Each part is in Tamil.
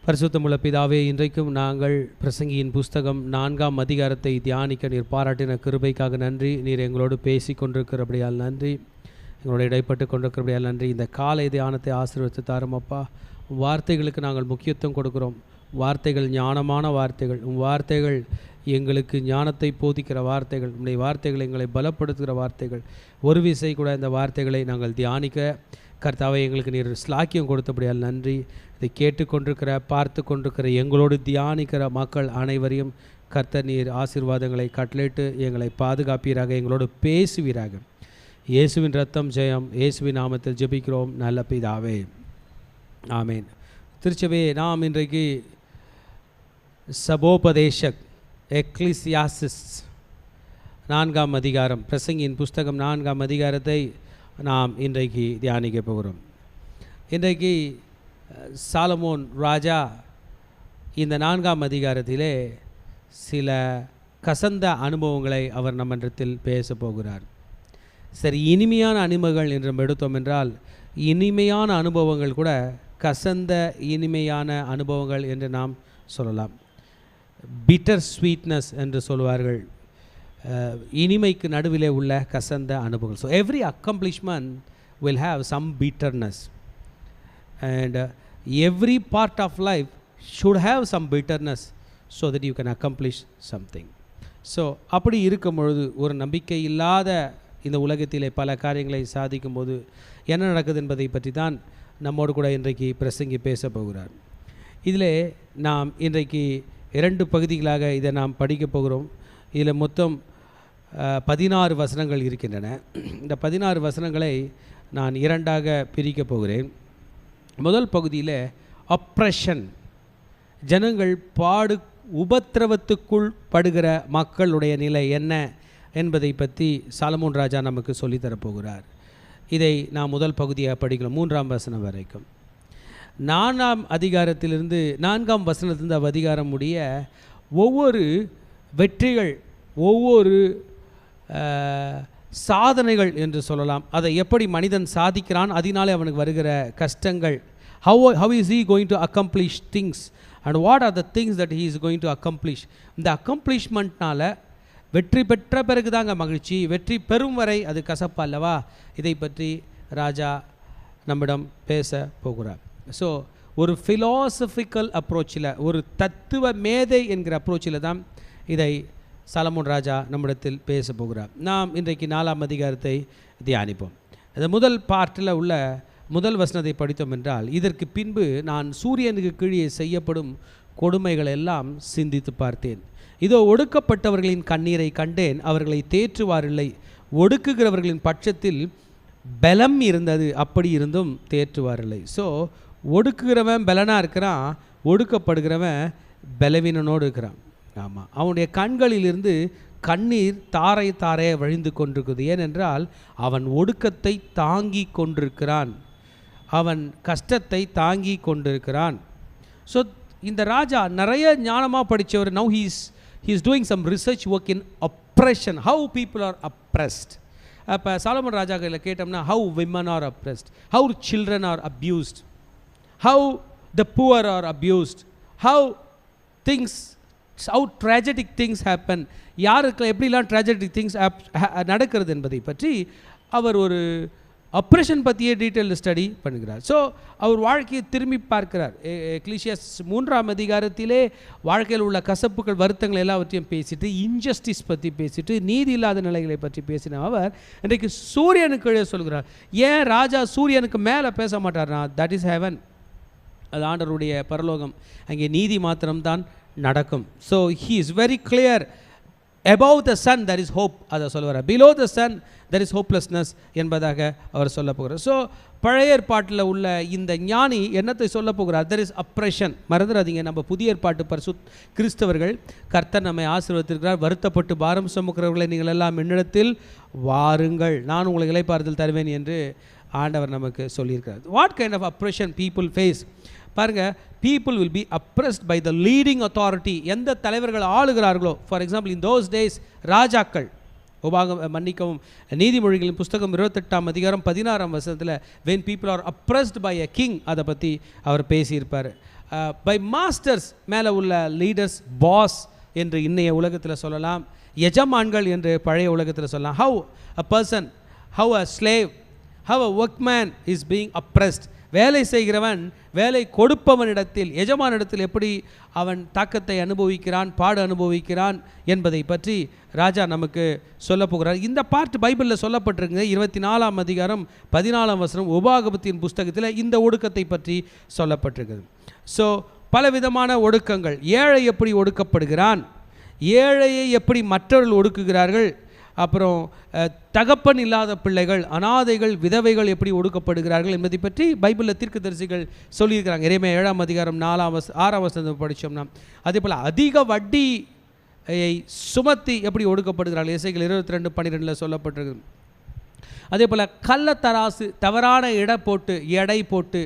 பரிசுத்தமுள்ள பிதாவே, இன்றைக்கும் நாங்கள் பிரசங்கியின் புஸ்தகம் 4ஆம் அதிகாரத்தை தியானிக்க நீர் பாராட்டின கிருபைக்காக நன்றி. நீர் எங்களோடு பேசி கொண்டிருக்கிறபடியால் நன்றி, எங்களோட இடைப்பட்டு கொண்டிருக்கிறபடியால் நன்றி. இந்த காலை தியானத்தை ஆசீர்வதித்து தாரும் அப்பா. வார்த்தைகளுக்கு நாங்கள் முக்கியத்துவம் கொடுக்கிறோம். வார்த்தைகள் ஞானமான வார்த்தைகள், வார்த்தைகள் எங்களுக்கு ஞானத்தை போதிக்கிற வார்த்தைகள், உங்களுடைய வார்த்தைகள் எங்களை பலப்படுத்துகிற வார்த்தைகள். ஒரு விசை கூட இந்த வார்த்தைகளை நாங்கள் தியானிக்க கர்த்தாவை எங்களுக்கு நீர் ஸ்லாக்கியம் கொடுத்தபடியால் நன்றி. இதை கேட்டுக்கொண்டிருக்கிற பார்த்து கொண்டிருக்கிற எங்களோடு தியானிக்கிற மக்கள் அனைவரையும் கர்த்தர் நீர் ஆசீர்வாதங்களை கட்டளையிட்டு எங்களை பாதுகாப்பீராக, எங்களோடு பேசுவீராக. இயேசுவின் ரத்தம் ஜெயம். இயேசுவின் நாமத்தில் ஜெபிக்கிறோம் நல்ல பிதாவே, ஆமேன். திருச்சபையே, நாம் இன்றைக்கு சபோபதேசக் எக்லிசியாசிஸ் 4ஆம் அதிகாரம், பிரசங்கியின் புஸ்தகம் 4ஆம் அதிகாரத்தை நாம் இன்றைக்கு தியானிக்க போகிறோம். இன்றைக்கு சாலமோன் ராஜா இந்த 4ஆம் அதிகாரத்திலே சில கசந்த அனுபவங்களை அவர் நம்மிடத்தில் பேச போகிறார். சரி, இனிமையான அனுபவங்கள் என்று எடுத்தோம் என்றால், இனிமையான அனுபவங்கள் கூட கசந்த இனிமையான அனுபவங்கள் என்று நாம் சொல்லலாம். பிட்டர் ஸ்வீட்னஸ் என்று சொல்வார்கள், இனிமைக்கு நடுவிலே உள்ள கசந்த அனுபவங்கள். So every accomplishment will have some bitterness and every part of life should have some bitterness so that you can accomplish something. So அப்படி இருக்கும் பொழுது, ஒரு நம்பிக்கை இல்லாத இந்த உலகத்திலே பல காரியங்களை சாதிக்கும்போது என்ன நடக்குது என்பதை பற்றி தான் நம்மோடு கூட இன்றைக்கு பிரசங்கி பேச போகிறார். இதில் நாம் இன்றைக்கு 2 பகுதிகளாக இதை நாம் படிக்க போகிறோம். இதில் மொத்தம் 16 வசனங்கள் இருக்கின்றன. இந்த 16 வசனங்களை நான் 2ஆக பிரிக்கப் போகிறேன். முதல் பகுதியில் அப்ரெஷன், ஜனங்கள் உபத்திரவத்துக்குள் படுகிற மக்களுடைய நிலை என்ன என்பதை பற்றி சாலமோன் ராஜா நமக்கு சொல்லித்தரப்போகிறார். இதை நாம் முதல் பகுதியாக படிக்கலாம், 3ஆம் வசனம் வரைக்கும். 4ஆம் அதிகாரத்திலிருந்து 4ஆம் வசனத்திலிருந்து அதிகாரம் முடிய ஒவ்வொரு வெற்றிகள், ஒவ்வொரு சாதனைகள் என்று சொல்லலாம், அதை எப்படி மனிதன் சாதிக்கிறான், அதனாலே அவனுக்கு வருகிற கஷ்டங்கள், how is he going to accomplish things and what are the things that he is going to accomplish. இந்த அக்கம்ப்ளிஷ்மெண்ட்னால் வெற்றி பெற்ற பிறகு தாங்க மகிழ்ச்சி, வெற்றி பெறும் வரை அது கசப்பு அல்லவா. இதை பற்றி ராஜா நம்மிடம் பேச போகிறார். ஸோ ஒரு ஃபிலாசபிக்கல் அப்ரோச்சில், ஒரு தத்துவ மேதை என்கிற அப்ரோச்சில் தான் இதை சாலமோன் ராஜா நம்மிடத்தில் பேச போகிறார். நாம் இன்றைக்கு 4ஆம் அதிகாரத்தை தியானிப்போம். இந்த முதல் பார்ட்டில் உள்ள முதல் வசனத்தை படித்தோம் என்றால், இதற்கு பின்பு நான் சூரியனுக்கு கீழே செய்யப்படும் கொடுமைகள் எல்லாம் சிந்தித்து பார்த்தேன். இதோ ஒடுக்கப்பட்டவர்களின் கண்ணீரை கண்டேன், அவர்களை தேற்றுவாரில்லை. ஒடுக்குகிறவர்களின் பட்சத்தில் பலம் இருந்தது, அப்படி இருந்தும் தேற்றுவாரில்லை. ஸோ ஒடுக்குகிறவன் பலனாக இருக்கிறான், ஒடுக்கப்படுகிறவன் பலவீனனோடு இருக்கிறான். ஆமாம், அவனுடைய கண்களிலிருந்து கண்ணீர் தாரை தாரையை வழிந்து கொண்டிருக்குது. ஏனென்றால் அவன் ஒடுக்கத்தை தாங்கி கொண்டிருக்கிறான், அவன் கஷ்டத்தை தாங்கி கொண்டிருக்கிறான். ஸோ இந்த ராஜா நிறைய ஞானமாக படித்தவர். Now he is doing some research work in oppression, how people are oppressed. அப்போ சாலமோன் ராஜாக்களை கேட்டோம்னா, how women are oppressed, how children are abused, how the poor are abused, how tragic things happen, யாருக்கு எப்படிலாம் tragic things நடக்கிறது என்பதை பற்றி அவர் ஒரு ஆப்ரேஷன் பற்றியே டீட்டெயில் ஸ்டடி பண்ணுகிறார். ஸோ அவர் வாழ்க்கையை திரும்பி பார்க்கிறார். எக்லீசியாஸ் 3ஆம் அதிகாரத்திலே வாழ்க்கையில் உள்ள கசப்புகள், வருத்தங்கள் எல்லாவற்றையும் பேசிட்டு, இன்ஜஸ்டிஸ் பற்றி பேசிட்டு, நீதி இல்லாத நிலைகளை பற்றி பேசின அவர் இன்றைக்கு சூரியனுக்கு கீழே சொல்கிறார். ஏன் ராஜா சூரியனுக்கு மேலே பேச மாட்டார்னா, தட் இஸ் ஹெவன், அது ஆண்டவருடைய பரலோகம், அங்கே நீதி மாத்திரம்தான் நடக்கும். So he is very clear, above the sun there is hope, அதை சொல்லுவார். below the sun there is hopelessness என்பதாக அவர் சொல்ல போகிறார். ஸோ பழைய ஏற்பாட்டில் உள்ள இந்த ஞானி என்னத்தை சொல்ல போகிறார்? there is oppression. மறந்துடாதீங்க, நம்ம புதிய ஏற்பாட்டு கிறிஸ்தவர்கள், கர்த்தர் நம்மை ஆசீர்வதித்திருக்கிறார். வருத்தப்பட்டு பாரம் சுமக்கிறவர்களை நீங்கள் எல்லாம் என்னிடத்தில் வாருங்கள், நான் உங்களுக்கு இளைப்பாறுதல் தருவேன் என்று ஆண்டவர் நமக்கு சொல்லியிருக்கிறார். What kind of oppression people face? பாருங்கள், people will be oppressed by the leading authority. எந்த தலைவர்கள் ஆளுகிறார்களோ, for example in those days ராஜாக்கள், மன்னிக்கவும், நீதிமொழிகளின் புஸ்தகம் 28ஆம் அதிகாரம் 16ஆம் வசனத்தில் when people are oppressed by a king, அதை பற்றி அவர் பேசியிருப்பார். பை மாஸ்டர்ஸ் மேலே உள்ள லீடர்ஸ், பாஸ் என்று இன்னைய உலகத்தில் சொல்லலாம், எஜமான்கள் என்று பழைய உலகத்தில் சொல்லலாம். How a person, how a slave, how a workman is being oppressed. வேலை செய்கிறவன் வேலை கொடுப்பவனிடத்தில், எஜமானிடத்தில் எப்படி அவன் தாக்கத்தை அனுபவிக்கிறான், பாடு அனுபவிக்கிறான் என்பதை பற்றி ராஜா நமக்கு சொல்ல போகிறார். இந்த பார்ட் பைபிளில் சொல்லப்பட்டிருக்குங்க. 24ஆம் அதிகாரம் 14ஆம் வசனம் உபாகமத்தின் புஸ்தகத்தில் இந்த ஒடுக்கத்தை பற்றி சொல்லப்பட்டிருக்குது. ஸோ பலவிதமான ஒடுக்கங்கள். ஏழை எப்படி ஒடுக்கப்படுகிறான், ஏழையை எப்படி மற்றவர்கள் ஒடுக்குகிறார்கள், அப்புறம் தகப்பன் இல்லாத பிள்ளைகள், அனாதைகள், விதவைகள் எப்படி ஒடுக்கப்படுகிறார்கள் என்பதை பற்றி பைபிளில் தீர்க்கதரிசிகள் சொல்லியிருக்கிறாங்க. எரேமியா 7ஆம் அதிகாரம் 6ஆம் வசனம் படித்தோம்னா. அதே போல் அதிக வட்டியை சுமத்தி எப்படி ஒடுக்கப்படுகிறார்கள், எசேக்கியேல் 22:12 சொல்லப்பட்டிருக்கு. அதே போல் கள்ளத்தராசு, தவறான எடை போட்டு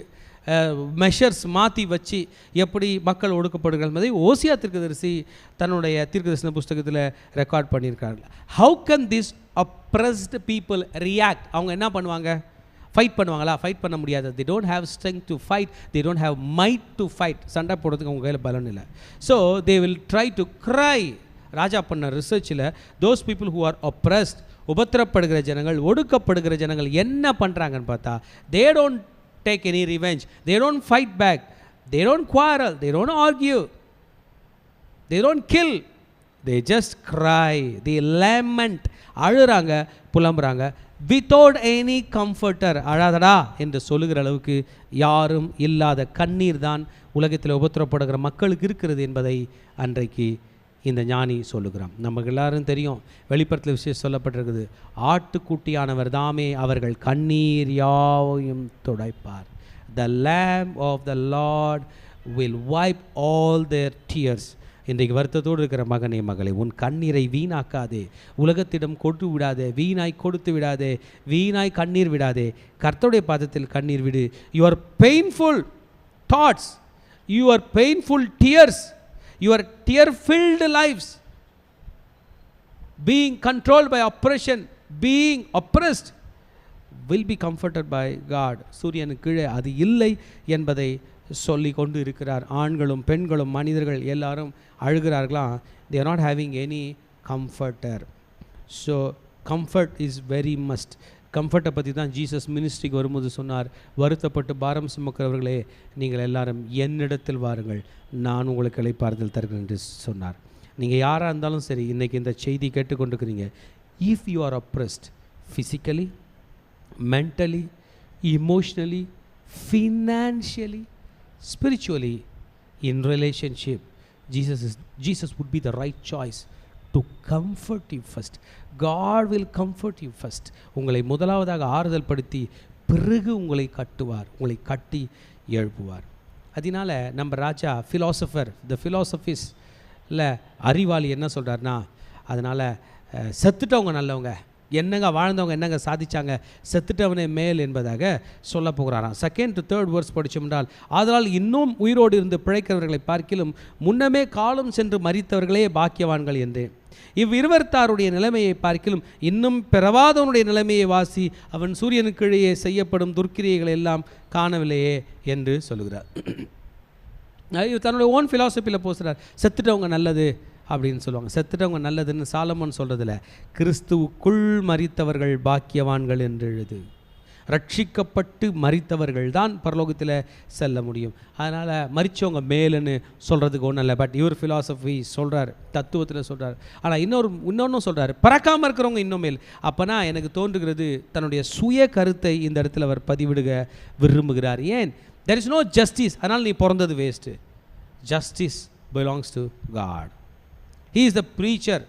மெஷர்ஸ் மாற்றி வச்சு எப்படி மக்கள் ஒடுக்கப்படுகிறார்கள் என்பதை ஓசியா தீர்க்கதரிசி தன்னுடைய தீர்க்கதரிசன புஸ்தகத்தில் ரெக்கார்ட் பண்ணியிருக்கார்கள். How can this oppressed people react? அவங்க என்ன பண்ணுவாங்க? ஃபைட் பண்ணுவாங்களா? ஃபைட் பண்ண முடியாது. they don't have strength to fight, they don't have might to fight. சண்டை போடுறதுக்கு அவங்க கையில் பலன் இல்லை. So they will try to cry. ராஜா பண்ண ரிசர்ச்சில் those people who are oppressed, உபத்திரப்படுகிற ஜனங்கள், ஒடுக்கப்படுகிற ஜனங்கள் என்ன பண்ணுறாங்கன்னு பார்த்தா, they don't take any revenge, they don't fight back, they don't quarrel, they don't argue, they don't kill, they just cry, they lament. அழுறாங்க, புலம்புறாங்க, without any comforter. அழாதடா என்று சொல்லுகிற அளவுக்கு யாரும் இல்லாத கண்ணீர் தான் உலகத்தில் உபத்திரப்படுகிற மக்களுக்கு இருக்கிறது என்பதை அன்றைக்கு இந்த ஞானி சொல்லுகிறான். நமக்கு எல்லாரும் தெரியும், வெளிப்படத்தில் விசேஷம் சொல்லப்பட்டிருக்குது, ஆட்டுக்குட்டியானவர் தாமே அவர்கள் கண்ணீர் யாவையும் துடைப்பார். The Lamb of the Lord will wipe all their tears. இன்றைக்கு வருத்தத்தோடு இருக்கிற மகனே, மகளே, உன் கண்ணீரை வீணாக்காதே, உலகத்திடம் கொடுத்து விடாதே, வீணாய் கொடுத்து விடாதே, வீணாய் கண்ணீர் விடாதே, கர்த்தருடைய பாதத்தில் கண்ணீர் விடு. Your painful thoughts, your painful tears, your tear-filled lives, being controlled by oppression, being oppressed, will be comforted by God. சூரியனுக்கு கீழே அது இல்லை என்பதை சொல்லி கொண்டு இருக்கிறார். ஆண்களும் பெண்களும் மனிதர்கள் எல்லாரும் அழுகிறார்களாம். they are not having any comforter. so comfort is very must. கம்ஃபர்ட்டை பற்றி தான் ஜீசஸ் மினிஸ்ட்ரிக்கு வரும்போது சொன்னார், வருத்தப்பட்டு பாரம் சுமக்கிறவர்களே நீங்கள் எல்லாரும் என்னிடத்தில் வாருங்கள், நான் உங்களுக்கு இளைப்பாறுதல் தருகிறேன் என்று சொன்னார். நீங்கள் யாராக இருந்தாலும் சரி, இன்றைக்கி இந்த செய்தி கேட்டுக்கொண்டிருக்கிறீங்க, if you are oppressed physically, mentally, emotionally, financially, spiritually, in relationship, Jesus would be the right choice to comfort you first. God will comfort you first. உங்களை முதலாவதாக ஆறுதல் படுத்தி பிறகு உங்களை கட்டுவார், உங்களை கட்டி எழுப்புவார். அதனால நம்ம ராஜா ஃபிலாசபர், த ஃபிலாசபிஸ் இல்லை அறிவாளி என்ன சொல்கிறார்னா, அதனால் செத்துட்டவங்க நல்லவங்க, என்னங்க வாழ்ந்தவங்க என்னங்க சாதிச்சாங்க, செத்துட்டவனே மேல் என்பதாக சொல்ல போகிறாராம். 2 to 3 verse படித்தோம்னால், அதனால் இன்னும் உயிரோடு இருந்து பிழைக்கிறவர்களை பார்க்கிலும் முன்னமே காலம் சென்று மரித்தவர்களே பாக்கியவான்கள் என்று, இவ்விருவர்த்தாருடைய நிலைமையை பார்க்கிலும் இன்னும் பிறவாதவனுடைய நிலைமையை வாசி, அவன் சூரியனுக்கு கீழே செய்யப்படும் துர்க்கிரியைகள் எல்லாம் காணவில்லையே என்று சொல்லுகிறார். தன்னுடைய ஓன் ஃபிலாசபியில் போசுகிறார். செத்துட்டவங்க நல்லது அப்படின்னு சொல்லுவாங்க. செத்துட்டவங்க நல்லதுன்னு சாலமோன் சொல்கிறதில்ல, கிறிஸ்துவுக்குள் மரித்தவர்கள் பாக்கியவான்கள் என்று எழுது. ரட்சிக்கப்பட்டு மரித்தவர்கள் தான் பரலோகத்தில் செல்ல முடியும். அதனால் மரித்தவங்க மேலுன்னு சொல்கிறதுக்கு ஒன்றும் இல்லை. பட் இவர் ஃபிலாசபி சொல்கிறார், தத்துவத்தில் சொல்கிறார். ஆனால் இன்னொன்றும் சொல்கிறார், பறக்காமல் இருக்கிறவங்க இன்னும் மேல். அப்போனா எனக்கு தோன்றுகிறது தன்னுடைய சுய கருத்தை இந்த இடத்துல அவர் பதிவிடுக விரும்புகிறார். ஏன்? there is no justice, அதனால் நீ பிறந்தது waste. justice belongs to God. He is the preacher,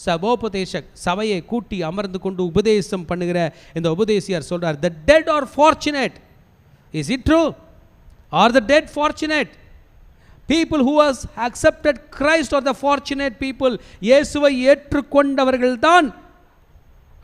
சபோபதேசக், சபையை கூட்டி அமர்ந்து கொண்டு உபதேசம் பண்ணுகிற இந்த உபதேசியார் சொல்றார், the dead are fortunate. Is it true? Are the dead fortunate? People who has accepted Christ are the fortunate people. இயேசுவை ஏற்றுக்கொண்டவர்கள் தான்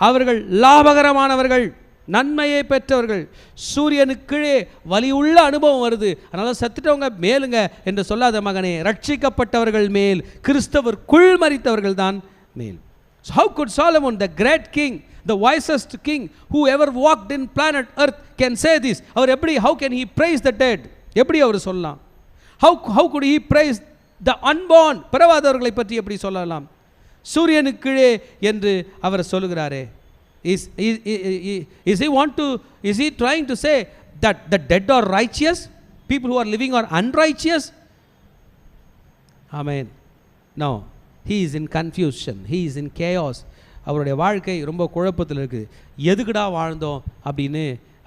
அவர்கள் லாபகரமானவர்கள், நன்மையை பெற்றவர்கள். சூரியனுக்கு கீழே வலியுள்ள அனுபவம் வருது, அதனால செத்துட்டவங்க மேலுங்க என்று சொல்லாத மகனே, ரட்சிக்கப்பட்டவர்கள் மேல், கிறிஸ்தவருக்குள் மரித்தவர்கள் தான் மேல். So how could Solomon, the great king, the wisest king who ever walked in planet earth, can say this? அவர் எப்படி, how can he praise the dead? எப்படி அவர் சொல்லலாம்? How could he praise the unborn? பிறவாதவர்களை பற்றி எப்படி சொல்லலாம்? சூரியனுக்கு கீழே என்று அவர் சொல்லுகிறாரே. Is he trying to say that the dead are righteous? People who are living are unrighteous? Amen. No. He is in confusion. He is in chaos. அவருடைய வாழ்க்கை ரொம்ப குழப்பத்தில் இருக்குது. எதுக்குடா வாழ்ந்தோம் அப்படின்னு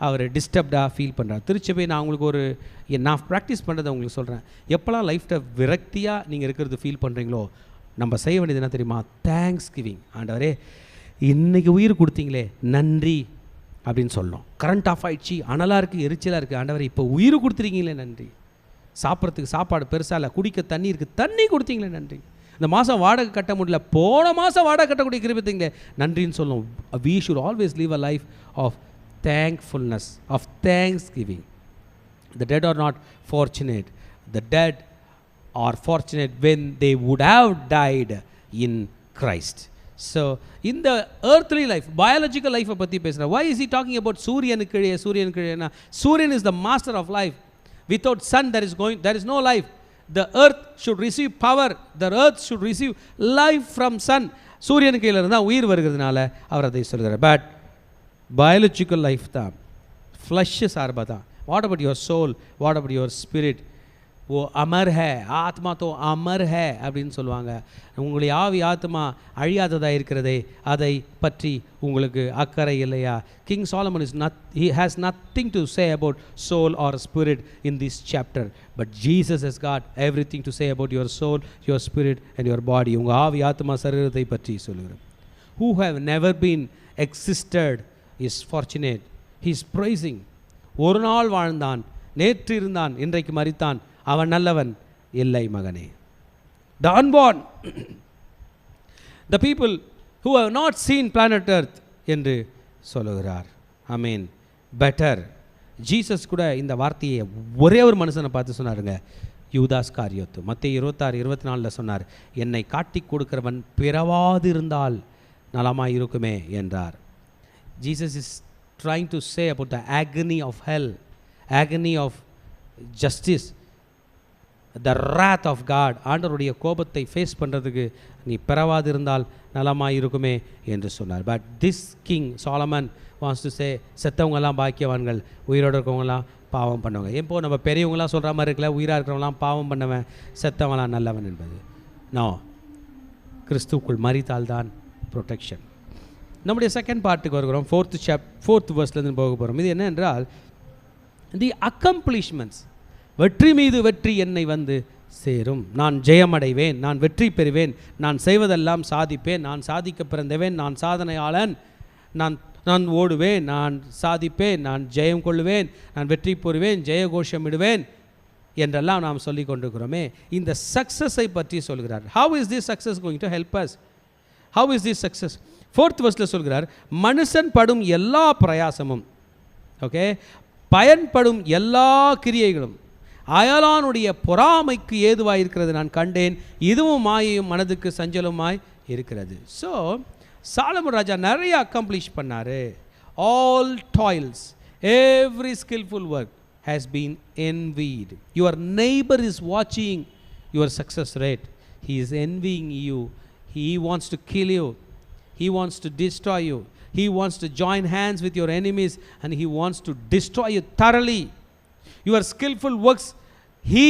அவர் டிஸ்டர்ப்டாக ஃபீல் பண்ணுறார். திருச்சபை நான் உங்களுக்கு நான் ப்ராக்டிஸ் பண்ணுறதை உங்களுக்கு சொல்கிறேன். எப்போல்லாம் லைஃப்பில் விரக்தியாக நீங்கள் இருக்கிறது ஃபீல் பண்ணுறீங்களோ, நம்ம செய்ய வேண்டியது என்ன தெரியுமா? Thanks giving. ஆண்டவரே, இன்றைக்கி உயிர் கொடுத்தீங்களே, நன்றி அப்படின்னு சொல்லணும். கரண்ட் ஆஃப் ஆகிடுச்சு, அனலாக இருக்குது, எரிச்சலாக இருக்குது, ஆண்டவரே இப்போ உயிர் கொடுத்துருக்கீங்களே நன்றி. சாப்பிட்றதுக்கு சாப்பாடு பெருசாக இல்லை, குடிக்க தண்ணி இருக்குது, தண்ணி கொடுத்தீங்களே நன்றி. இந்த மாதம் வாடகை கட்ட முடியல, போன மாதம் வாடகை கட்டக்கூடிய கிருபைங்களே நன்றின்னு சொல்லணும். we should always live a life of thankfulness, of thanksgiving. The dead are not fortunate. The dead are fortunate when they would have died in Christ. So in the earthly life, biological life பற்றி பேசுகிறேன். Why is he talking about சூரியனுக்கு கீழே? சூரியனுக்கு கீழேனா, சூரியன் is the master of life. Without sun there is no life. The earth should receive power. The earth should receive life from sun. சூரியனுக்கு கீழே இருந்தால் உயிர் வருகிறதுனால அவர் அதை சொல்கிறார். பட் பயாலஜிக்கல் லைஃப் தான், ஃப்ளஷ் சார்பாக தான். What about your soul? What about your spirit? ஓ அமர் ஹே, ஆத்மா தோ அமர் ஹே அப்படின்னு சொல்லுவாங்க. உங்களுடைய ஆவி ஆத்மா அழியாததாக இருக்கிறதே, அதை பற்றி உங்களுக்கு அக்கறை இல்லையா? King Solomon he has nothing to say about soul or spirit in this chapter, but Jesus has got everything to say about your soul, your spirit and your body. உங்கள் ஆவி ஆத்மா சரீரத்தை பற்றி சொல்லுகிறேன். Who have never been existed is fortunate. He is praising. ஒரு நாள் வாழ்ந்தான், நேற்று இருந்தான், இன்றைக்கு மரித்தான், அவன் நல்லவன் இல்லை மகனே. The unborn, the people who have not seen planet earth என்று சொல்லுகிறார். ஆமீன். பெட்டர். ஜீசஸ் கூட இந்த வார்த்தையை ஒரே ஒரு மனுஷனை பார்த்து சொன்னாருங்க, யூதாஸ் காரியோத்து. மத்தேயு 26:24 சொன்னார், என்னை காட்டி கொடுக்கிறவன் பிறவாதிருந்தால் நலமாய் இருக்குமே என்றார். Jesus is trying to say about the agony of hell, agony of justice, the wrath of God. ஆண்டவருடைய கோபத்தை ஃபேஸ் பண்ணுறதுக்கு நீ பிறவாது இருந்தால் நலமாக இருக்குமே என்று சொன்னார். But this king Solomon wants to say, செத்தவங்கெல்லாம் பாக்கியவான்கள், உயிரோடு இருக்கவங்களாம் பாவம் பண்ணுவாங்க. எப்போ நம்ம பெரியவங்களாம் சொல்கிற மாதிரி இருக்கல, உயிராக இருக்கிறவங்களாம் பாவம் பண்ணவன், செத்தவங்களாம் நல்லவன் என்பது. நோ, கிறிஸ்துவுக்குள் மரித்தால்தான் ப்ரொடெக்ஷன். நம்முடைய செகண்ட் பார்ட்டுக்கு வருகிறோம். ஃபோர்த் வெர்ஸ்லேருந்து போக போகிறோம். இது என்ன என்றால், தி அக்கம்ப்ளிஷ்மெண்ட்ஸ், வெற்றி மீது வெற்றி என்னை வந்து சேரும், நான் ஜெயமடைவேன், நான் வெற்றி பெறுவேன், நான் செய்வதெல்லாம் சாதிப்பேன், நான் சாதிக்க பிறந்தவேன், நான் சாதனையாளன், நான் ஓடுவேன், நான் சாதிப்பேன், நான் ஜெயம் கொள்ளுவேன், நான் வெற்றி பெறுவேன், ஜெயகோஷமிடுவேன் என்றெல்லாம் நாம் சொல்லி கொண்டிருக்கிறோமே. இந்த சக்ஸஸை பற்றி சொல்கிறார். How is this success going to help us? How is this success? Fourth வெர்ஸில் சொல்கிறார், மனுஷன் படும் எல்லா பிரயாசமும், ஓகே, பயன்படும் எல்லா கிரியைகளும் அயலானுடைய பொறாமைக்கு ஏதுவாக இருக்கிறது நான் கண்டேன், இதுவும் மாயையும் மனதுக்கு சஞ்சலமாய் இருக்கிறது. ஸோ சாலமன் ராஜா நிறைய அக்கம்ப்ளிஷ் பண்ணார். All toils, every skillful work has been envied. Your neighbour is வாட்சிங் your success rate. He is envying you. He wants to kill you. He wants to destroy you. He wants to join hands with your enemies and he wants to destroy you thoroughly. Your skillful works, he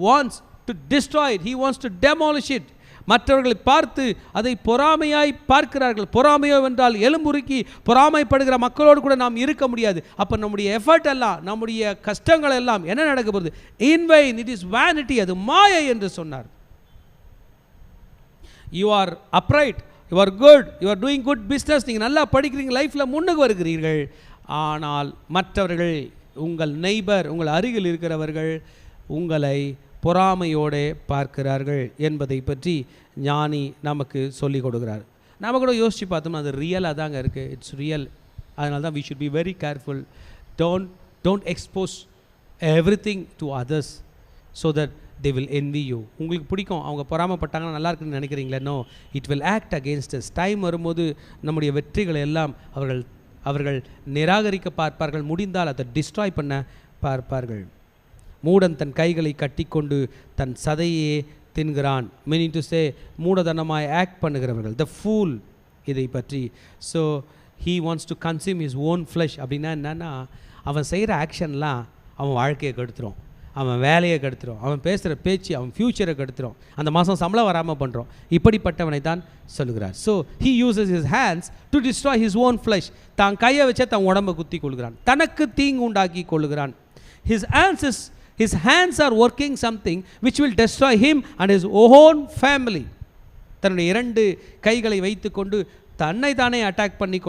wants to destroy it. He wants to demolish it. மற்றவர்களை பார்த்து அதை பொறாமையாய் பார்க்கிறார்கள். பொறாமையோ என்றால் எலும்புருக்கி பொறாமைப்படுகிற மக்களோடு கூட நாம் இருக்க முடியாது. அப்போ நம்முடைய எஃபர்ட் எல்லாம், நம்முடைய கஷ்டங்கள் எல்லாம் என்ன நடக்க போகுது? இன் வெயின், இட் இஸ் vanity, அது மாயை என்று சொன்னார். You are upright, you are good, you are doing good business, நீங்கள் நல்லா படிக்கிறீங்க, லைஃப்பில் முன்னுக்கு வருகிறீர்கள். ஆனால் மற்றவர்கள், உங்கள் நெய்பர், உங்கள் அருகில் இருக்கிறவர்கள் உங்களை பொறாமையோடு பார்க்கிறார்கள் என்பதை பற்றி ஞானி நமக்கு சொல்லிக் கொடுக்கிறார். நம்ம கூட யோசித்து பார்த்தோம்னா அது ரியலாக தாங்க இருக்குது. It's real. அதனால தான் we should be very careful. Don't expose everything to others so that they will envy you. உங்களுக்கு பிடிக்கும், அவங்க பொறாமைப்பட்டாங்கன்னா நல்லா இருக்குன்னு நினைக்கிறீங்களே? No, it will act against us. Time வரும்போது நம்முடைய வெற்றிகளை எல்லாம் அவர்கள் நிராகரிக்க பார்ப்பார்கள், முடிந்தால் அதை டிஸ்ட்ராய் பண்ண பார்ப்பார்கள். மூடன் தன் கைகளை கட்டிக்கொண்டு தன் சதையே தின்கிறான். மீனிங் டு சே, மூடதனமாய் ஆக்ட் பண்ணுகிறவர்கள், த ஃபூல். இதை பற்றி so he wants to consume his own flesh. அப்படின்னா என்னென்னா, அவன் செய்கிற ஆக்ஷன்லாம் அவன் வாழ்க்கையை கெடுத்துரும், அவன் வேலையை கெடுத்துரும், அவன் பேசுகிற பேச்சு அவன் ஃப்யூச்சரை கெடுத்துரும், அந்த மாதம் சம்பளம் வராமல் பண்ணுறோம். இப்படிப்பட்டவனை தான் சொல்லுகிறார். So he uses his hands to destroy his own flesh. தான் கையை வச்சா தன் உடம்பை குத்தி கொள்கிறான், தனக்கு தீங்கு உண்டாக்கி கொள்கிறான். His hands are working something which will destroy him and his own family. தன்னுடைய 2 கைகளை வைத்துக்கொண்டு தன்னை தானே அட்டாக் பண்ணி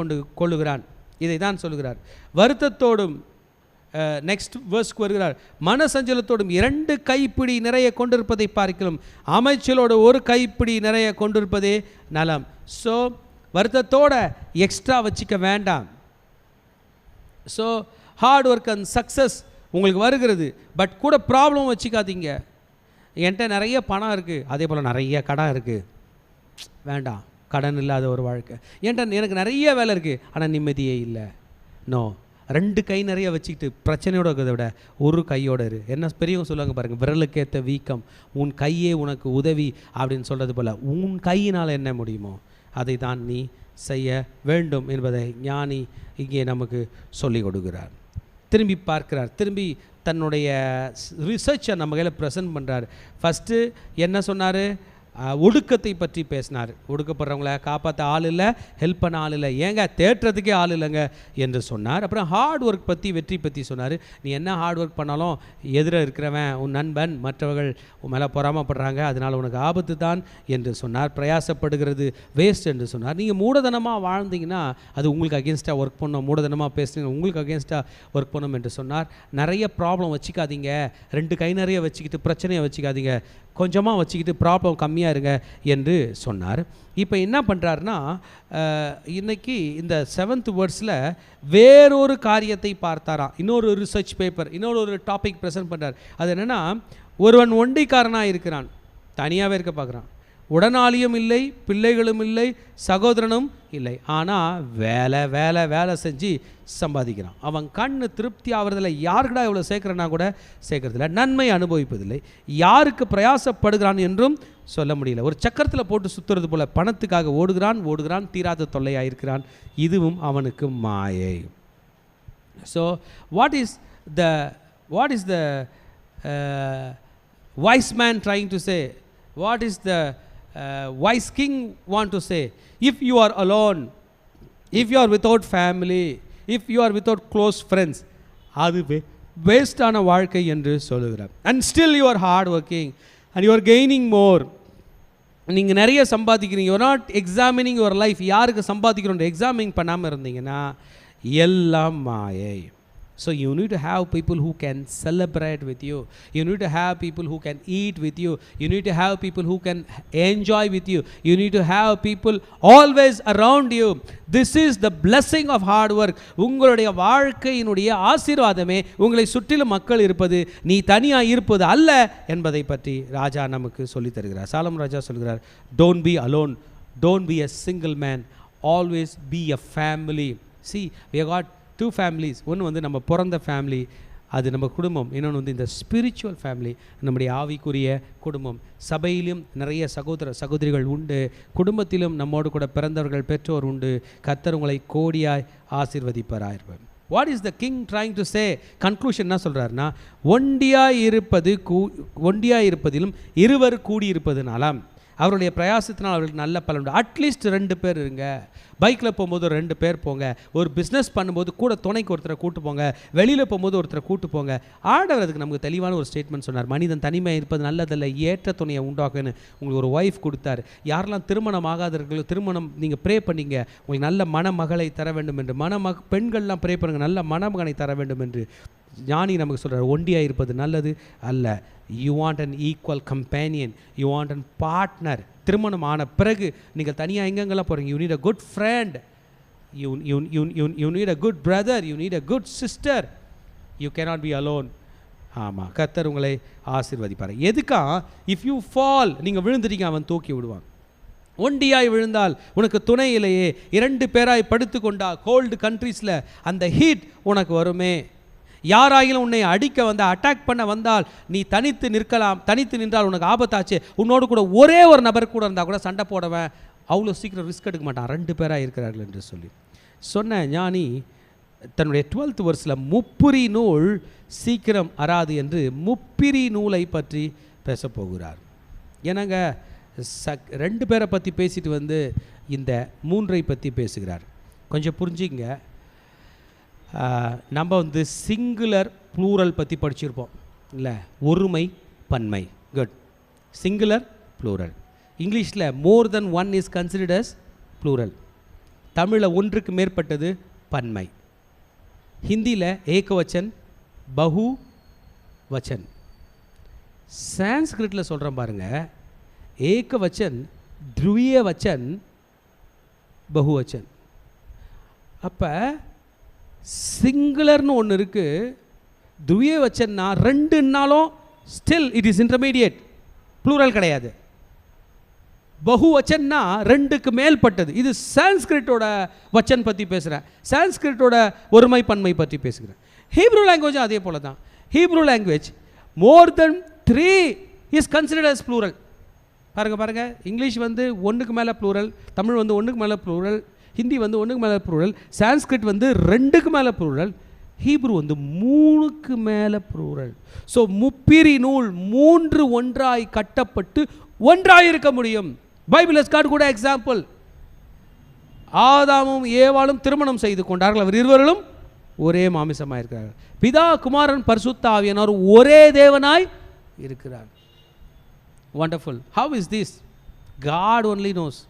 கொள்ளுகிறான். இதை தான் சொல்லுகிறார். வருத்தத்தோடும் நெக்ஸ்ட் வேர்ஸ்க்கு வருகிறார், மனசஞ்சலத்தோடும் 2 கைப்பிடி நிறைய கொண்டிருப்பதை பார்க்கலாம், அமைச்சலோடு 1 கைப்பிடி நிறைய கொண்டிருப்பதே நலம். ஸோ வருத்தத்தோட எக்ஸ்ட்ரா வச்சுக்க வேண்டாம். So hard work and success உங்களுக்கு வருகிறது, பட் கூட ப்ராப்ளம் வச்சுக்காதீங்க. என்கிட்ட நிறைய பணம் இருக்குது, அதே போல் நிறைய கடன் இருக்குது, வேண்டாம். கடன் இல்லாத ஒரு வாழ்க்கை. என்கிட்ட எனக்கு நிறைய வேலை இருக்குது, ஆனால் நிம்மதியே இல்லை. நோ, 2 கை நிறைய வச்சுக்கிட்டு பிரச்சனையோடு இருக்கிறத விட 1 கையோடு இரு. என்ன பெரியவங்க சொல்லுவாங்க பாருங்கள், விரலுக்கேற்ற வீக்கம் உன் கையே உனக்கு உதவி அப்படின்னு சொல்கிறது போல், உன் கையினால் என்ன முடியுமோ அதை தான் நீ செய்ய வேண்டும் என்பதை ஞானி இங்கே நமக்கு சொல்லிக் கொடுக்கிறார். திரும்பி பார்க்கிறார், திரும்பி தன்னுடைய ரிசர்ச்சை நம்ம கையில் ப்ரெசென்ட் பண்ணுறார். ஃபஸ்ட்டு என்ன சொன்னார்? ஒடுக்கத்தை பற்றி பேசினார். ஒடுக்கப்படுறவங்கள காப்பாற்ற ஆள் இல்லை, ஹெல்ப் பண்ண ஆள் இல்லை, ஏங்க தேட்டுறதுக்கே ஆள் இல்லைங்க என்று சொன்னார். அப்புறம் ஹார்ட் ஒர்க் பற்றி, வெற்றி பற்றி சொன்னார். நீ என்ன ஹார்ட் ஒர்க் பண்ணாலும் எதிர இருக்கிறவன் உன் நண்பன், மற்றவர்கள் உன் மேலே பொறாமப்படுறாங்க, அதனால் உனக்கு ஆபத்து தான் என்று சொன்னார். பிரயாசப்படுகிறது வேஸ்ட் என்று சொன்னார். நீங்கள் மூடதனமாக வாழ்ந்தீங்கன்னா அது உங்களுக்கு அகேன்ஸ்டாக ஒர்க் பண்ணணும், மூடதனமாக பேசுனீங்க உங்களுக்கு அகேன்ஸ்டாக ஒர்க் பண்ணணும் என்று சொன்னார். நிறைய ப்ராப்ளம் வச்சுக்காதீங்க, 2 கை நிறைய வச்சுக்கிட்டு பிரச்சனையை வச்சுக்காதீங்க, கொஞ்சமாக வச்சுக்கிட்டு ப்ராப்ளம் கம்மியாக இருங்க என்று சொன்னார். இப்போ என்ன பண்ணுறாருனா, இன்றைக்கி இந்த 7th வேர்ட்ஸில் வேறொரு காரியத்தை பார்த்தாராம். இன்னொரு ரிசர்ச் பேப்பர், இன்னொரு டாபிக் ப்ரெசென்ட் பண்ணுறார். அது என்னென்னா, ஒருவன் ஒண்டிக்காரனாக இருக்கிறான், தனியாகவே இருக்க பார்க்குறான், உடனாளியும் இல்லை, பிள்ளைகளும் இல்லை, சகோதரனும் இல்லை, ஆனால் வேலை வேலை வேலை செஞ்சு சம்பாதிக்கிறான். அவன் கண் திருப்தி ஆகிறதில்லை, யாருக்கடா இவ்வளோ சேர்க்குறனா கூட சேர்க்கறதில்லை, நன்மை அனுபவிப்பதில்லை, யாருக்கு பிரயாசப்படுகிறான் என்றும் சொல்ல முடியல. ஒரு சக்கரத்தில் போட்டு சுற்றுறது போல் பணத்துக்காக ஓடுகிறான், தீராத தொல்லையாயிருக்கிறான். இதுவும் அவனுக்கு மாயை. So what is the wise man trying to say? What is the wise king want to say? If you are alone, if you are without family, if you are without close friends, அது வேஸ்டான வாழ்க்கை என்று சொல்லுகிறார். And still you are hard working and you are gaining more. நீங்கள் நிறைய சம்பாதிக்கிறீங்க, you are not examining your life. யாருக்கு சம்பாதிக்கிறோம் எக்ஸாமின் பண்ணாமல் இருந்தீங்கன்னா எல்லாம் மாயை. So you need to have people who can celebrate with you. You need to have people who can eat with you. You need to have people who can enjoy with you. You need to have people always around you. This is the blessing of hard work. உங்களுடைய வாழ்க்கையினுடைய ஆசீர்வாதமே உங்களை சுற்றிலும் மக்கள் இருப்பது, நீ தனியாக இருப்பது அல்ல என்பதை பற்றி ராஜா நமக்கு சொல்லித் தருகிறார். சாலமன் ராஜா சொல்கிறார், don't be alone, don't be a single man, always be a family. See, we have got 2 families. ஒன்று வந்து நம்ம பிறந்த ஃபேமிலி, அது நம்ம குடும்பம். இன்னொன்று வந்து இந்த ஸ்பிரிச்சுவல் ஃபேமிலி, நம்முடைய ஆவிக்குரிய குடும்பம். சபையிலும் நிறைய சகோதரிகள் உண்டு, குடும்பத்திலும் நம்மோடு கூட பிறந்தவர்கள் பெற்றோர் உண்டு. கர்த்தர் உங்களை கோடியாய் ஆசீர்வதிப்பாராயிருப்பார். What is the king trying to say? Conclusion என்ன சொல்கிறாருன்னா, ஒண்டியாய் இருப்பதிலும் இருவர் கூடியிருப்பதுனாலாம் அவருடைய பிரயாசத்தினால் அவர்களுக்கு நல்ல பலன் உண்டு. அட்லீஸ்ட் 2 பேர் இருங்க. பைக்கில் போகும்போது 2 பேர் போங்க. ஒரு பிஸ்னஸ் பண்ணும்போது கூட துணைக்கு ஒருத்தரை கூட்டு போங்க. வெளியில் போகும்போது ஒருத்தரை கூட்டு போங்க. ஆண்டவர் அதுக்கு நமக்கு தெளிவான ஒரு ஸ்டேட்மெண்ட் சொன்னார். மனிதன் தனிமையாக இருப்பது நல்லதில்லை, ஏற்ற துணையை உண்டாக்குன்னு உங்களுக்கு ஒரு ஒய்ஃப் கொடுத்தார். யாரெல்லாம் திருமணம் ஆகாதவர்களோ திருமணம் நீங்கள் ப்ரே பண்ணிங்க, உங்களுக்கு நல்ல மணமகளை தர வேண்டும் என்று. பெண்கள்லாம் ப்ரே பண்ணுங்கள், நல்ல மணமகனை தர வேண்டும் என்று. ஞானி நமக்கு சொல்கிறார், ஒண்டியாக இருப்பது நல்லது அல்ல. You want an equal companion, you want an partner. திருமணம் ஆன பிறகு நீங்கள் தனியாக எங்கெங்கெல்லாம் போகிறீங்க, you need a good friend, you need a good brother, you need a good sister. You cannot be alone. ஆமாம், கர்த்தர் உங்களை ஆசீர்வதிப்பார். எதுக்கா? இஃப் யூ ஃபால், நீங்கள் விழுந்துட்டீங்க, அவன் தூக்கி விடுவான். ஒண்டியாய் விழுந்தால் உனக்கு துணை இல்லையே, 2 பேராய் படுத்து கொண்டா கோல்டு கண்ட்ரீஸில் அந்த ஹீட் உனக்கு வருமே. யாராயிலும் உன்னை அடிக்க வந்தால், அட்டாக் பண்ண வந்தால் நீ தனித்து நிற்கலாம். தனித்து நின்றால் உனக்கு ஆபத்தாச்சு. உன்னோடு கூட ஒரே ஒரு நபர் கூட இருந்தால் கூட சண்டை போடவன் அவ்வளோ சீக்கிரம் ரிஸ்க் எடுக்க மாட்டான், 2 பேராக இருக்கிறார்கள் என்று சொல்லி சொன்ன ஞானி தன்னுடைய 12th verseல முப்பிரி நூல் சீக்கிரம் அறாது என்று முப்பிரி நூலை பற்றி பேசப்போகிறார். ஏன்னாங்க 2 பேரை பற்றி பேசிட்டு வந்து இந்த 3ஐ பற்றி பேசுகிறார். கொஞ்சம் புரிஞ்சுங்க. நம்ம வந்து சிங்குலர் ப்ளூரல் பற்றி படிச்சிருப்போம் இல்லை, ஒருமை பன்மை. குட். Singular plural. இங்கிலீஷில் more than one is considered as plural. தமிழில் ஒன்றுக்கு மேற்பட்டது பன்மை. ஹிந்தியில் ஏகவச்சன், பஹு வச்சன். சான்ஸ்கிரிட்டில் சொல்கிறேன் பாருங்கள், ஏகவச்சன், த்ருவிய வச்சன், பகுவச்சன். அப்போ சிங்குலர்னு ஒன்று இருக்குது, த்ருவிய வச்சன்னா 2னாலும் still it is intermediate, plural கிடையாது. பகுவச்சன்னா 2க்கு மேல்பட்டது. இது சான்ஸ்கிரிட்டோட வச்சன் பற்றி பேசுகிறேன், சான்ஸ்கிரிட்டோட ஒருமை பன்மை பற்றி பேசுகிறேன். ஹீப்ரூ லாங்குவேஜும் அதே போல தான். Hebrew language more than 3 is considered as plural. பாருங்கள், இங்கிலீஷ் வந்து 1க்கு மேலே ப்ளூரல், தமிழ் வந்து 1க்கு மேலே ப்ளூரல், ஹிந்தி வந்து 1க்கு மேலே ப்ளூரல், சான்ஸ்கிரிட் வந்து 2க்கு மேலே ப்ளூரல், ஹீப்ரூ வந்து 3க்கு மேலே ப்ளூரல். ஸோ முப்பிரி நூல் 3 ஒன்றாய் கட்டப்பட்டு ஒன்றாய் இருக்க முடியும். Bible has got good example. ஆதாமும் ஏவாளும் திருமணம் செய்து கொண்டார்கள், அவர் இருவரும் ஒரே மாமிசமாக இருக்கிறார்கள். பிதா, குமாரன், பரிசுத்த ஆவியானவர் ஒரே தேவனாய் இருக்கிறார். Wonderful. How is this? God only knows.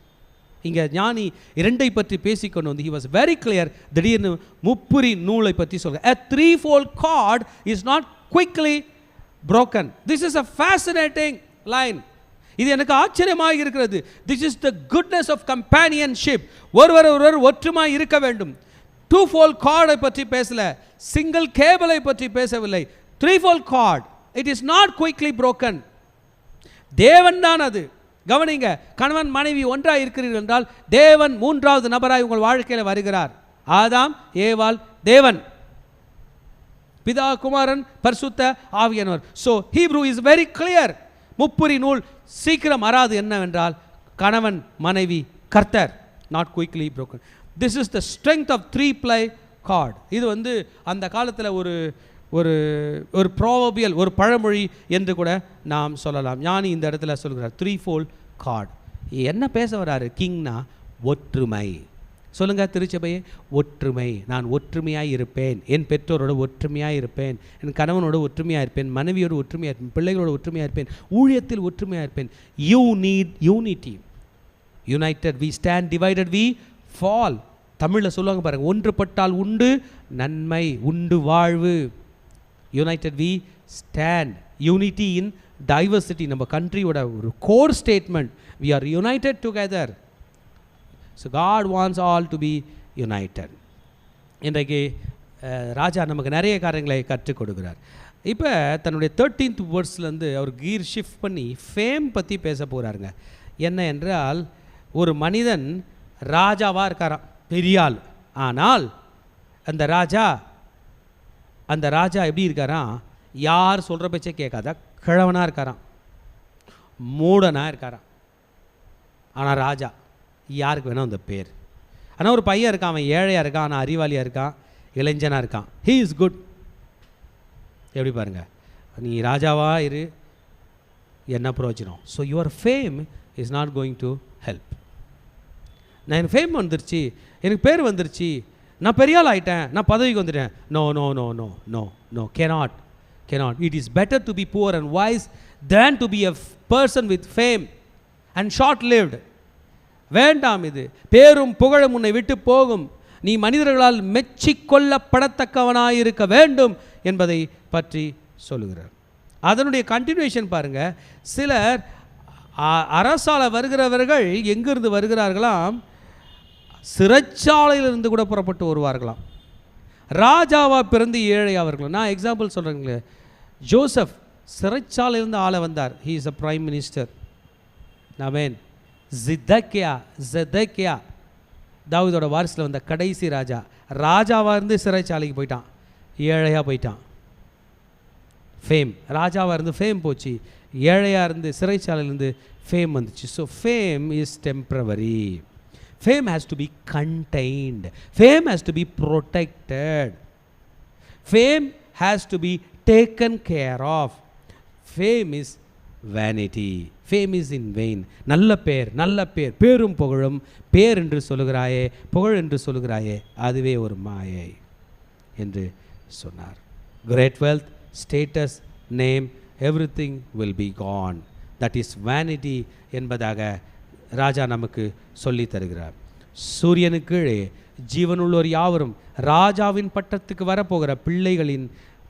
இங்கே ஞானி 2ஐ பற்றி பேசிக்கொண்டு வந்து he was very clear. திடீர்னு முப்புரி நூலை பற்றி சொல்கிறார். A threefold cord is not quickly broken. This is a fascinating line. இது எனக்கு ஆச்சரியமாக இருக்கிறது. This is the goodness of companionship. ஒருவர் ஒற்றுமாய் இருக்க வேண்டும். 2-fold கார்டை பற்றி பேசல, சிங்கிள் கேபிளை பற்றி பேசவில்லை. 3-fold card, it is not quickly broken. தேவன் தான் அது. கவனிங்க, கணவன் மனைவி ஒன்றாக இருக்கிறீர்கள் என்றால் தேவன் 3வது நபராய் உங்கள் வாழ்க்கையில் வருகிறார். ஆதாம் ஏவாள் தேவன், பிதா, குமாரன், பரிசுத்த ஆவியானவர். So Hebrew is very clear. முப்புரி நூல் சீக்கிரம் அறாது என்னவென்றால் கணவன் மனைவி கர்த்தர், not quickly broken. This is the strength of 3-ply cord. இது வந்து அந்த காலத்தில் ஒரு ஒரு ஒரு ப்ராவபியல், ஒரு பழமொழி என்று கூட நாம் சொல்லலாம். ஞானி இந்த இடத்துல சொல்கிறார் 3-fold கார்ட். என்ன பேச வராரு கிங்னா? ஒற்றுமை. சொல்லுங்கள் திருச்சபையே, ஒற்றுமை. நான் ஒற்றுமையாக இருப்பேன், என் பெற்றோரோட ஒற்றுமையாக இருப்பேன், என் கணவனோட ஒற்றுமையாக இருப்பேன், மனைவியோட ஒற்றுமையாக இருப்பேன், பிள்ளைகளோட ஒற்றுமையாக இருப்பேன், ஊழியத்தில் ஒற்றுமையாக இருப்பேன். You need unity. United we stand, divided we fall. தமிழில் சொல்லுவாங்க பாருங்கள், ஒன்றுபட்டால் உண்டு நன்மை, உண்டு வாழ்வு. United we stand. Unity in diversity நம்ம கண்ட்ரியோட ஒரு core statement. We are united together. So God wants all to be united. இன்றைக்கு ராஜா நமக்கு நிறைய காரியங்களை கற்றுக் கொடுக்குறார். இப்போ தன்னுடைய 13th verseலேருந்து அவர் கீர் ஷிஃப்ட் பண்ணி ஃபேம் பற்றி பேச போகிறாருங்க. என்ன என்றால், ஒரு மனிதன் ராஜாவாக இருக்காராம், பெரிய ஆள். ஆனால் அந்த ராஜா எப்படி இருக்காராம்? யார் சொல்கிற பேச்சே கேட்காத கிழவனாக இருக்காராம், மூடனாக இருக்காராம். ஆனால் ராஜா, யாருக்கு வேணும் அந்த பேர். ஆனால் ஒரு பையன் இருக்கான், அவன் ஏழையாக இருக்கான், ஆனால் அறிவாளியாக இருக்கான், இளைஞனாக இருக்கான். He is good. எப்படி பாருங்கள், நீ ராஜாவாக இரு, என்ன பிரயோஜனம்? So your fame is not going to help. நான் எனக்கு ஃபேம் வந்துருச்சு, எனக்கு பேர் வந்துருச்சு, நான் பெரிய ஆள் ஆகிட்டேன், நான் பதவிக்கு வந்துட்டேன். No no no no no no cannot. It is better to be poor and wise than to be a person with fame and short lived. வேண்டாம். இது பேரும் புகழும் உன்னை விட்டு போகும். நீ மனிதர்களால் மெச்சிக்கொள்ளப்படத்தக்கவனாயிருக்க வேண்டும் என்பதை பற்றி சொல்லுகிறார். அதனுடைய கண்டினியூஷன் பாருங்க. சிலர் அரசால வருகிறவர்கள் எங்கிருந்து வருகிறார்களாம்? சிறைச்சாலையிலிருந்து கூட புறப்பட்டு வருவார்களாம். ராஜாவா பிறந்து ஏழை அவர்கள். நான் எக்ஸாம்பிள் சொல்கிறேங்களே, ஜோசப் சிறைச்சாலையிலிருந்து ஆள வந்தார். He is a prime minister. Amen. ஜெதக்கியா தாவீதோட வாரிசில் வந்த கடைசி ராஜாவாக இருந்து சிறைச்சாலைக்கு போயிட்டான், ஏழையாக போயிட்டான். ஃபேம். ராஜாவாக இருந்து ஃபேம் போச்சு, ஏழையாக இருந்து சிறைச்சாலையிலேருந்து ஃபேம் வந்துச்சு. So fame is temporary. Fame has to be contained. Fame has to be protected. Fame has to be taken care of. Fame is vanity. Fame is in vain. நல்ல பேர், நல்ல பேர், பேரும் புகழும், பேர் என்று சொல்லுகிறாயே, புகழ் என்று சொல்லுகிறாயே, அதுவே ஒரு மாயை என்று சொன்னார். Great wealth, status, name, everything will be gone. That is vanity என்பதாக ராஜா நமக்கு சொல்லி தருகிறார். சூரியனுக்கு கீழே ஜீவனுள்ளோர் யாவரும் ராஜாவின் பட்டத்துக்கு வரப்போகிற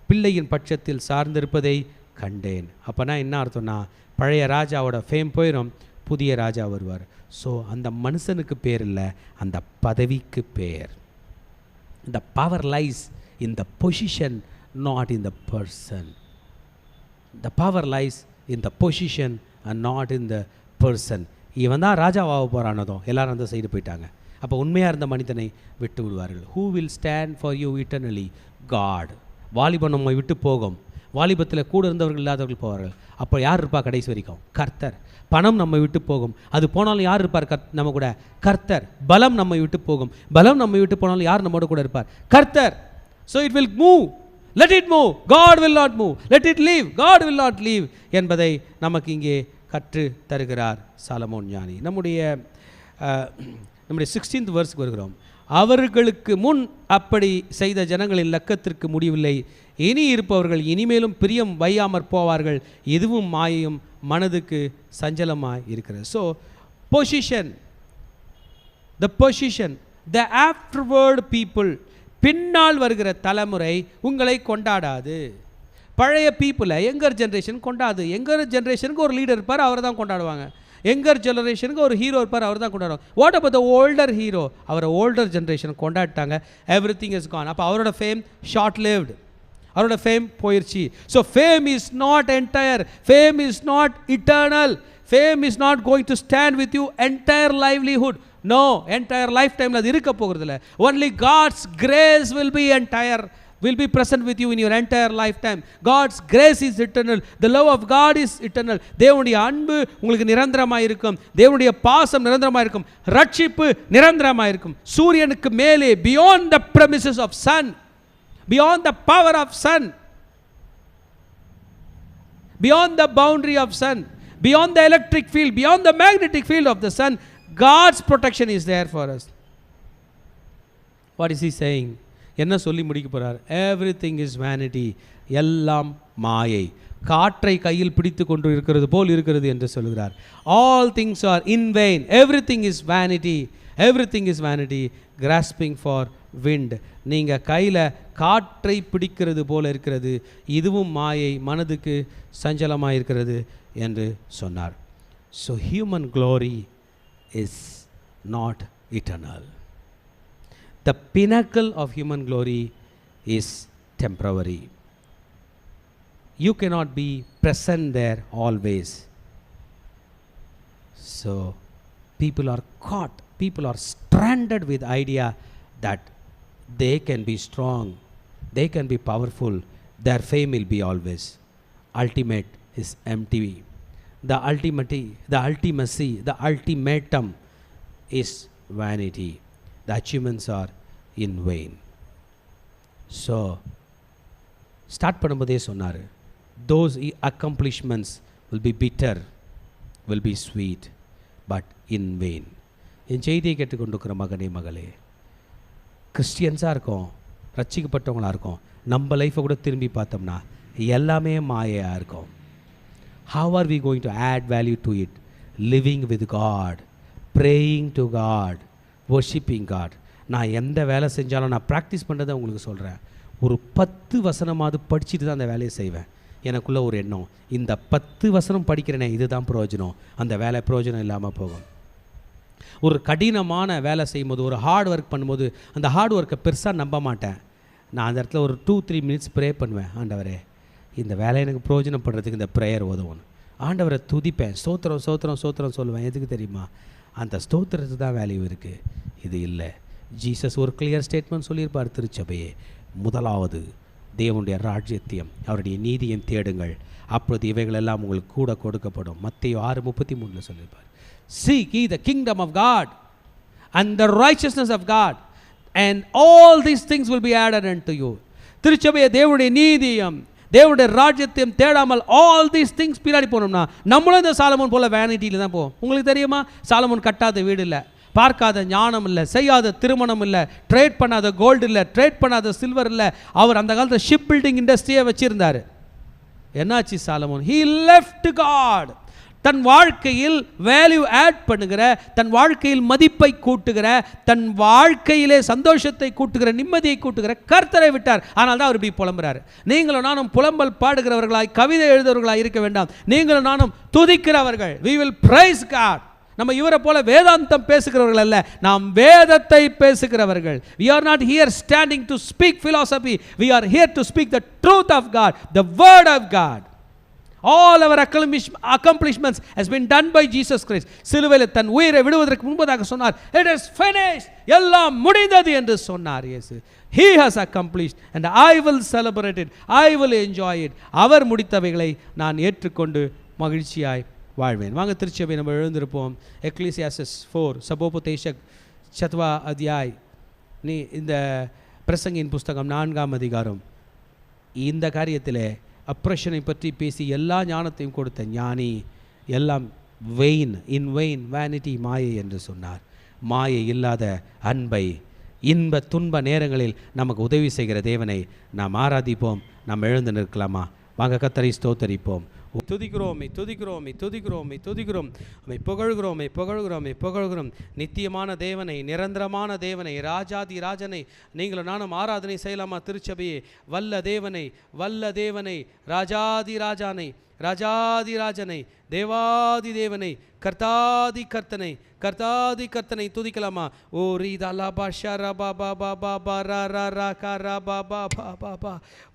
பிள்ளையின் பட்சத்தில் சார்ந்திருப்பதை கண்டேன். அப்போனா என்ன அர்த்தம்னா, பழைய ராஜாவோட ஃபேம் போயிடும், புதிய ராஜா வருவார். ஸோ அந்த மனுஷனுக்கு பேர் இல்லை, அந்த பதவிக்கு பேர். The power lies in the position, not in the person. The power lies in the position and not in the person. இவன் தான் ராஜாவாக போகிறானதும் எல்லாரும் அந்த சைடு போயிட்டாங்க. அப்போ உண்மையாக இருந்த மனிதனை விட்டு விடுவார்கள். Who will stand for you eternally? God. வாலிபம் நம்மை விட்டு போகும். வாலிபத்தில் கூட இருந்தவர்கள் இல்லாதவர்கள் போவார்கள். அப்போ யார் இருப்பா கடைசி வரைக்கும்? கர்த்தர். பணம் நம்மை விட்டு போகும், அது போனாலும் யார் இருப்பார்? நம்ம கூட கர்த்தர். பலம் நம்மை விட்டு போகும், பலம் நம்மை விட்டு போனாலும் யார் நம்மோட கூட இருப்பார்? கர்த்தர். So it will move, let it move, God will not move, let it leave, God will not leave என்பதை நமக்கு இங்கே கற்று தருகிறார் சாலமோன் ஞானி. நம்முடைய 16th verse வருகிறோம். அவர்களுக்கு முன் அப்படி செய்த ஜனங்களின் லக்கத்திற்கு முடிவில்லை, இனி இருப்பவர்கள் இனிமேலும் பிரியம் வையாமற் போவார்கள், இதுவும் மாயையும் மனதுக்கு சஞ்சலமாய் இருக்கிறது. So position, the position, the afterward people, பின்னால் வருகிற தலைமுறை உங்களை கொண்டாடாது. பழைய பீப்புளை யங்கர் ஜென்ரேஷன் கொண்டாது. யங்கர் ஜென்ரேஷனுக்கு ஒரு லீடர் இருப்பார், அவரை தான் கொண்டாடுவாங்க. யங்கர் ஜெனரேஷனுக்கு ஒரு ஹீரோ இருப்பார், அவர் தான் கொண்டாடுவாங்க. What about the older hero? அவரை ஓல்டர் ஜென்ரேஷன் கொண்டாடிட்டாங்க, எவ்ரி திங் இஸ் கான். அப்போ அவரோட ஃபேம் ஷார்ட் லிவ்டு, அவரோட ஃபேம் போயிடுச்சு. So fame is not entire, fame is not eternal, fame is not going to stand with you entire livelihood. No, entire life டைமில் அது இருக்க போகிறதில்ல. Only God's grace will be entire, will be present with you in your entire lifetime. God's grace is eternal, the love of God is eternal. தேவனுடைய அன்பு உங்களுக்கு நிரந்தரமாக இருக்கும், தேவனுடைய பாசம் நிரந்தரமாக இருக்கும், ரட்சிப்பு நிரந்தரமாக இருக்கும். சூரியனுக்கு மேலே, beyond the premises of sun, beyond the power of sun, beyond the boundary of sun, beyond the electric field, beyond the magnetic field of the sun, God's protection is there for us. What is he saying? என்ன சொல்லி முடிக்க போகிறார்? எவ்ரிதிங் இஸ் வேனிட்டி, எல்லாம் மாயை, காற்றை கையில் பிடித்து கொண்டு இருக்கிறது போல் இருக்கிறது என்று சொல்கிறார். All things are in vein, everything is vanity, everything is vanity, grasping for wind. நீங்கள் கையில் காற்றை பிடிக்கிறது போல் இருக்கிறது, இதுவும் மாயை, மனதுக்கு சஞ்சலமாக இருக்கிறது என்று சொன்னார். So human glory is not eternal. The pinnacle of human glory is temporary. You cannot be present there always. So people are caught, people are stranded with idea that they can be strong, they can be powerful, their fame will be always. Ultimate is empty. The ultimacy, the ultimatum is vanity. The achievements are in vain. So start பண்ணும்போதே சொன்னார், those accomplishments will be bitter, will be sweet, but in vain. என் செய்தியை கேட்டுக்கொண்டிருக்கிற மகனே மகளே, கிறிஸ்டியன்ஸாக இருக்கோம், ரட்சிக்கப்பட்டவங்களாக இருக்கோம், நம்ம லைஃப்பை கூட திரும்பி பார்த்தோம்னா எல்லாமே மாயையாக இருக்கும். How are we going to add value to it? Living with God, praying to God, worshiping God. நான் எந்த வேலை செஞ்சாலும் நான் ப்ராக்டிஸ் பண்ணுறதை உங்களுக்கு சொல்கிறேன். ஒரு 10 வசனமாவது படிச்சுட்டு தான் அந்த வேலையை செய்வேன். எனக்குள்ளே ஒரு எண்ணம், இந்த 10 வசனம் படிக்கிறேனே இதுதான் பிரயோஜனம், அந்த வேலை பிரயோஜனம் இல்லாமல் போகும். ஒரு கடினமான வேலை செய்யும்போது, ஒரு ஹார்ட் ஒர்க் பண்ணும்போது, அந்த ஹார்ட் ஒர்க்கை பெருசாக நம்ப மாட்டேன். நான் அந்த இடத்துல ஒரு 2-3 minutes ப்ரே பண்ணுவேன். ஆண்டவரே, இந்த வேலை எனக்கு பிரயோஜனப்படுறதுக்கு இந்த ப்ரேயர் உதவும். ஆண்டவரை துதிப்பேன், ஸ்தோத்திரம் ஸ்தோத்திரம் ஸ்தோத்திரம் சொல்லுவேன். எதுக்கு தெரியுமா? அந்த ஸ்தோத்திரத்துக்கு தான் வேல்யூ இருக்குது, இது இல்லை. ஜீசஸ் ஒரு கிளியர் ஸ்டேட்மெண்ட் சொல்லியிருப்பார் திருச்சபையே, முதலாவது தேவனுடைய ராஜ்யத்தையும் அவருடைய நீதியையும் தேடுங்கள், அப்பொழுது இவைகளெல்லாம் உங்களுக்கு கூட கொடுக்கப்படும். மத்தேயு 6:33 சொல்லியிருப்பார். Seek ye the kingdom of God and the righteousness of God, and all these things will be added unto you. திருச்சபையை தேவனுடைய நீதியும் தேவனுடைய ராஜ்யத்தையும் தேடாமல் all these things பின்னாடி போனோம்னா நம்மளும் இந்த சாலமோன் போல வேனிட்டியில் தான் போவோம். உங்களுக்கு தெரியுமா, சாலமோன் கட்டாத வீடு இல்லை, பார்க்காத ஞானம் இல்லை, செய்யாத திருமணம் இல்லை, ட்ரேட் பண்ணாத கோல்டு இல்லை, ட்ரேட் பண்ணாத சில்வர் இல்லை. அவர் அந்த காலத்தில் ஷிப் பில்டிங் இண்டஸ்ட்ரியை வச்சிருந்தார். என்னாச்சு சாலமோன்? he left God. தன் வாழ்க்கையில் வேல்யூ ஆட் பண்ணுகிற, தன் வாழ்க்கையில் மதிப்பை கூட்டுகிற, தன் வாழ்க்கையிலே சந்தோஷத்தை கூட்டுகிற, நிம்மதியை கூட்டுகிற கர்த்தரை விட்டார். ஆனால் தான் அவர் இப்படி புலம்புறாரு. நீங்களும் நானும் புலம்பல் பாடுகிறவர்களாய், கவிதை எழுதுகிறவர்களாய் இருக்க வேண்டாம். நீங்களும் நானும் துதிக்கிறவர்கள். we will praise God. நம்ம இவரை போல வேதாந்தம் பேசுகிறவர்கள் அல்ல, நாம் வேதத்தை பேசுகிறவர்கள். we are not here standing to speak philosophy, we are here to speak the truth of God, the word of God. all our accomplishments has been done by Jesus Christ. சிலுவையில் தன் உயிரை விடுவதற்கு முன்பதாக சொன்னார், it is finished, எல்லாம் முடிந்தது என்று சொன்னார் இயேசு. he has accomplished and I will celebrate it, I will enjoy it. அவர் முடித்தவைகளை நான் ஏற்றுக்கொண்டு மகிழ்ச்சியாய் வாழ்வேன். வாங்க திருச்சபை நம்ம எழுந்திருப்போம். எக்லீசியாஸ்டஸ் 4 சபோபதேசக் சத்வா அத்தியாய். நீ இந்த பிரசங்கின் புஸ்தகம் 4ஆம் அதிகாரம் இந்த காரியத்தில் அப்ரஷனை பற்றி பேசி எல்லா ஞானத்தையும் கொடுத்த ஞானி எல்லாம் வெயின், இன் வெயின், வேனிட்டி, மாயை என்று சொன்னார். மாயை இல்லாத அன்பை, இன்ப துன்ப நேரங்களில் நமக்கு உதவி செய்கிற தேவனை நாம் ஆராதிப்போம். நாம் எழுந்து நிற்கலாமா? வாங்க கர்த்தரை ஸ்தோத்தரிப்போம். துதிக்கிறோமே துதிக்கிறோமே துதிக்கிறோமே துதிக்கிறோம், உம்மை புகழ்கிறோமே புகழ்கிறோமே புகழ்கிறோம். நித்தியமான தேவனை, நிரந்தரமான தேவனை, ராஜாதி ராஜனை நீங்களும் நானும் ஆராதனை செய்யலாமா? திருச்சபையே, வல்ல தேவனை, வல்ல தேவனை, ராஜாதி ராஜானை, ராஜாதி ராஜனை, தேவாதி தேவனை, கர்த்தாதி கர்த்தனை, கர்த்தாதி கர்த்தனை துதிக்கலாமா? ஓ ரீதா பாஷா ரபா பாபா பாபா ரா ரா ரா கா ரா பாபா பாபா.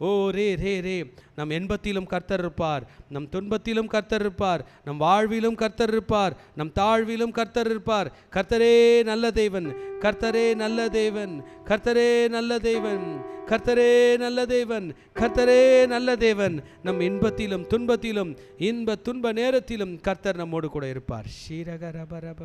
ஓ ரே ரே ரே. நம் இன்பத்திலும் கர்த்தர் இருப்பார், நம் துன்பத்திலும் கர்த்தர் இருப்பார், நம் வாழ்விலும் கர்த்தர் இருப்பார், நம் தாழ்விலும் கர்த்தர் இருப்பார். கர்த்தரே நல்ல தேவன், கர்த்தரே நல்ல தேவன், கர்த்தரே நல்ல தேவன், கர்த்தரே நல்ல தேவன், கர்த்தரே நல்ல தேவன். நம் இன்பத்திலும் துன்பத்திலும், இன்ப துன்ப நேரத்திலும் கர்த்தர் நம்மோடு கூட இருப்பார். ஷீரகரபரப.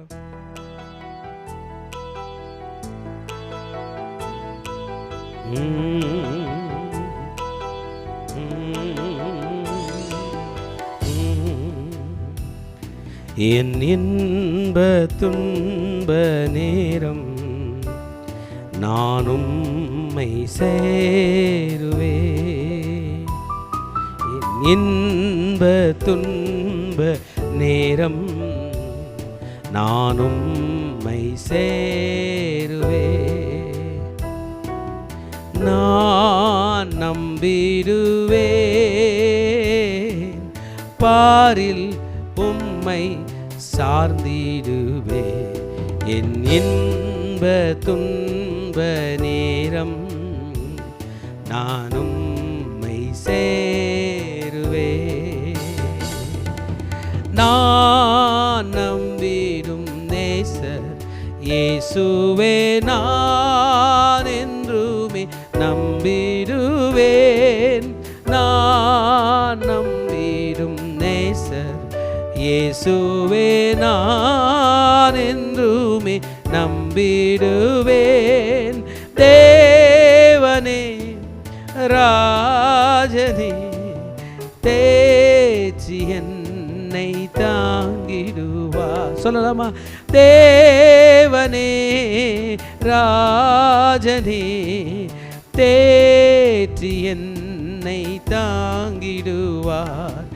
என் இன்ப துன்ப நேரம் நானும் உம்மை சேருவே. என் இன்ப துன்ப நேரம் நானும் உம்மை சேருவே. நான் நம்பிடுவேன், பாரில் உம்மை சார்ந்திடுவே. என் இன்ப துன்ப நேரம் நானும் உம்மை சேருவே. நான் நம்பிடும் நேசர் இயேசுவே, நான் என்றுமே நம்பிடுவேன். நான் நம்பிடும் நேசர் இயேசுவே, நான் என்றுமே நம்பிடுவேன். தேவனே ராஜனே தேற்றி என்னை தாங்கிடுவா. சொல்லலாமா? தேவனே ராஜனே தேற்றி என்னை தாங்கிடுவார்.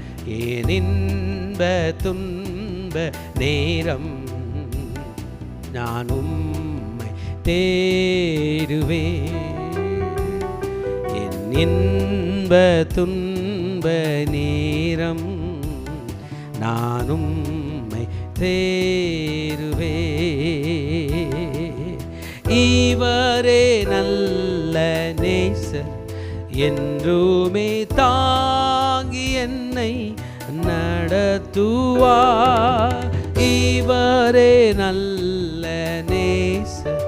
ஏன் இன்ப துன்ப நேரம் நான் உம்மை தேடுவேன். என் இன்ப துன்ப நேரம் நான் உம்மை தேடுவேன். இவரே நல்ல நேசர், என்றுமே தாங்கி என்னை நடத்துவார். இவரே நல்ல நேசர்,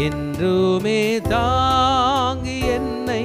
என்றுமே தாங்கி என்னை